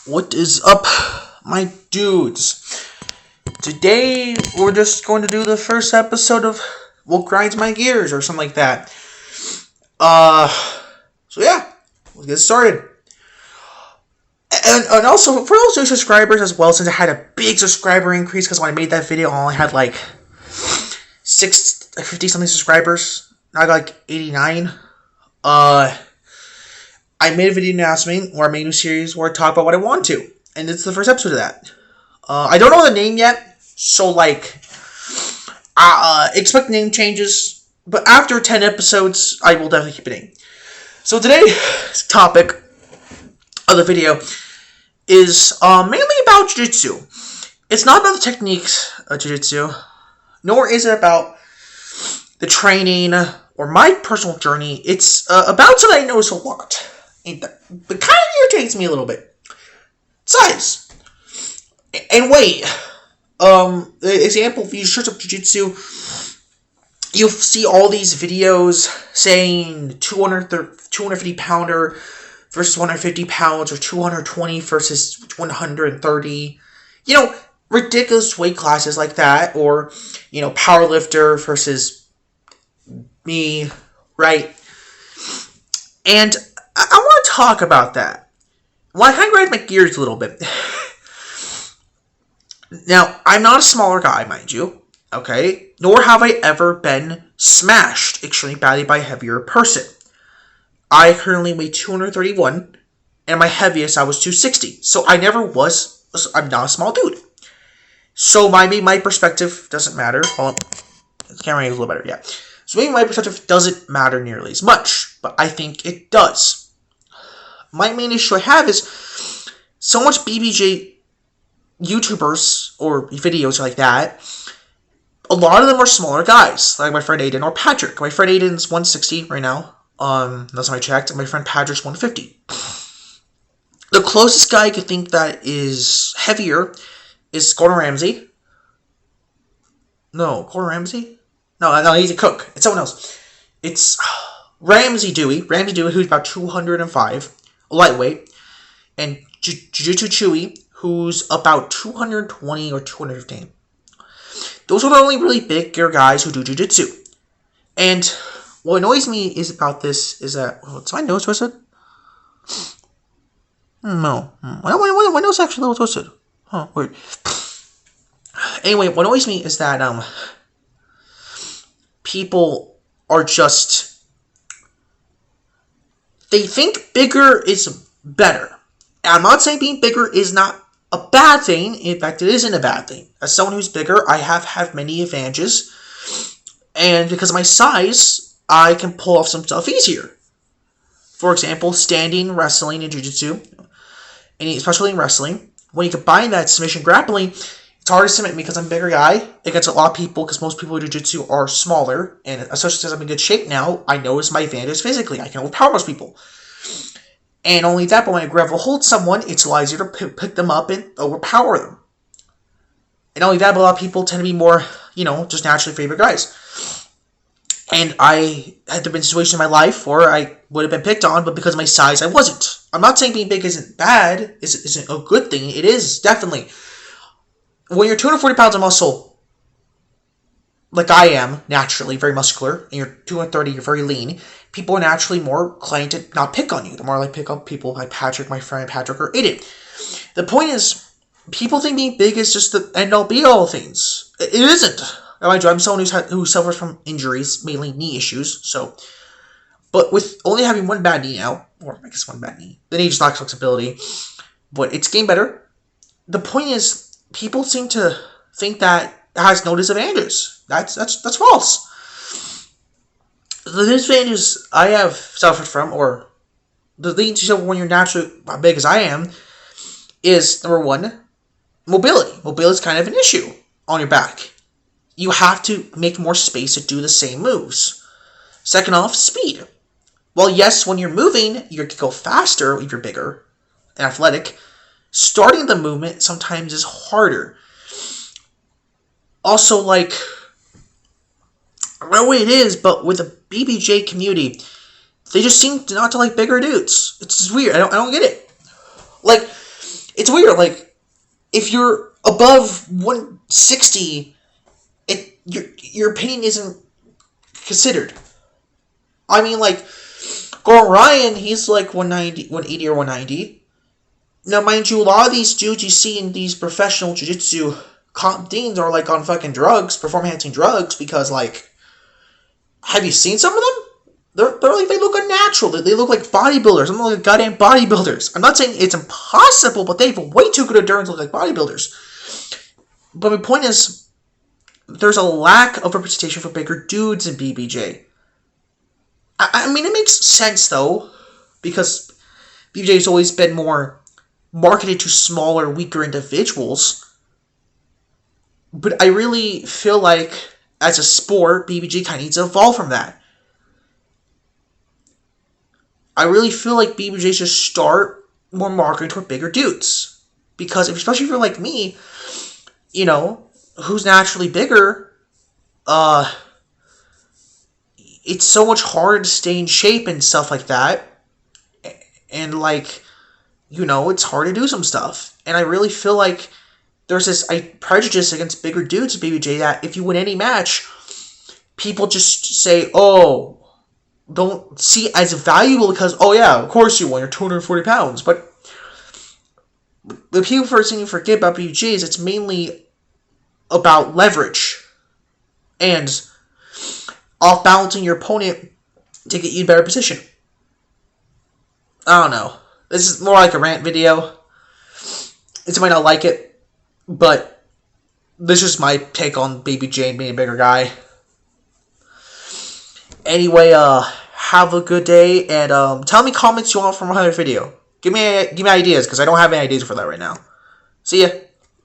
What is up, my dudes? Today, we're just going to do the first episode of What Grinds My Gears, or something like that. So yeah, let's get started. And also, for those new subscribers as well, since I had a big subscriber increase, because when I made that video, I only had like 50-something subscribers. Now I got like 89. I made a video announcement where I made a new series where I talk about what I want to. And it's the first episode of that. I don't know the name yet, so expect name changes. But after 10 episodes, I will definitely keep a name. So today's topic of the video is mainly about jujutsu. It's not about the techniques of jujutsu, nor is it about the training or my personal journey. It's about something I notice a lot. It kind of irritates me a little bit. Size. And weight. The example, if you search up jujutsu, you'll see all these videos saying 250 pounder versus 150 pounds, or 220 versus 130. You know, ridiculous weight classes like that. Or, you know, powerlifter versus me, right? And I want to talk about that. Well, I kind of grind my gears a little bit. Now, I'm not a smaller guy, mind you, okay? Nor have I ever been smashed extremely badly by a heavier person. I currently weigh 231, and my heaviest I was 260. So I'm not a small dude. So maybe my perspective doesn't matter. Well, the camera angle is a little better, yeah. So maybe my perspective doesn't matter nearly as much, but I think it does. My main issue I have is so much BBJ YouTubers or videos like that. A lot of them are smaller guys, like my friend Aiden or Patrick. My friend Aiden's 160 right now. That's when I checked. And my friend Patrick's 150. The closest guy I could think that is heavier is Gordon Ramsay. No, Gordon Ramsay? No, he's a cook. It's someone else. It's Ramsay Dewey, who's about 205, a lightweight, and Jujutsu Chewy, who's about 220 or 215. Those are the only really bigger guys who do jujutsu. And what annoys me is about this is that... What's my nose twisted? No. My nose actually a little twisted. Huh, weird. Anyway, what annoys me is that people are just... They think bigger is better. And I'm not saying being bigger is not a bad thing. In fact, it isn't a bad thing. As someone who's bigger, I have had many advantages. And because of my size, I can pull off some stuff easier. For example, standing, wrestling, and jiu-jitsu. And especially in wrestling. When you combine that submission grappling, it's hard to submit me because I'm a bigger guy against a lot of people, because most people who do jiu-jitsu are smaller. And especially since I'm in good shape now, I know it's my advantage physically. I can overpower most people. And only that, but when I gravel hold someone, it's a lot easier to pick them up and overpower them. And only that, but a lot of people tend to be more, just naturally favorite guys. And I had been in situations in my life where I would have been picked on, but because of my size, I wasn't. I'm not saying being big isn't bad, isn't a good thing. It is, definitely. When you're 240 pounds of muscle, like I am, naturally, very muscular, and you're 230, you're very lean, people are naturally more inclined to not pick on you. They're more like pick up people like Patrick, my friend Patrick, or Aiden. The point is, people think being big is just the end-all be-all things. It isn't. I'm someone who suffers from injuries, mainly knee issues, but with only having one bad knee now, or I guess one bad knee, the knee just lacks flexibility, but it's getting better. The point is, people seem to think that it has no disadvantages. That's false. The disadvantages I have suffered from, or the things you suffer when you're naturally as big as I am, is, number one, mobility. Mobility is kind of an issue on your back. You have to make more space to do the same moves. Second off, speed. Well, yes, when you're moving, you can go faster if you're bigger and athletic. Starting the movement sometimes is harder. Also, I don't know what it is, but with the BBJ community, they just seem not to like bigger dudes. It's just weird. I don't get it. it's weird. Like, if you're above 160, your opinion isn't considered. I mean, like, Gordon Ryan, he's like 190, 180 or 190. Now, mind you, a lot of these dudes you see in these professional jiu-jitsu comp deans are, like, on fucking drugs, performance-enhancing drugs, because, like, have you seen some of them? They're like, they look unnatural. They look like bodybuilders. I'm like goddamn bodybuilders. I'm not saying it's impossible, but they have way too good endurance to look like bodybuilders. But my point is, there's a lack of representation for bigger dudes in BBJ. I mean, it makes sense, though, because BBJ has always been more marketed to smaller, weaker individuals. But I really feel like, as a sport, BBJ kind of needs to evolve from that. I really feel like BBJ should start more marketing toward bigger dudes. Because, especially if you're like me, you know, who's naturally bigger, it's so much harder to stay in shape and stuff like that. And, like, you know, it's hard to do some stuff. And I really feel like there's this prejudice against bigger dudes at BBJ that if you win any match, people just say, oh, don't see it as valuable because, oh yeah, of course you won, you're 240 pounds. But the first thing you forget about BBJ is it's mainly about leverage and off-balancing your opponent to get you in a better position. I don't know. This is more like a rant video. You might not like it, but this is my take on BBJ and being a bigger guy. Anyway, have a good day, and tell me comments you want from another video. Give me ideas, because I don't have any ideas for that right now. See ya.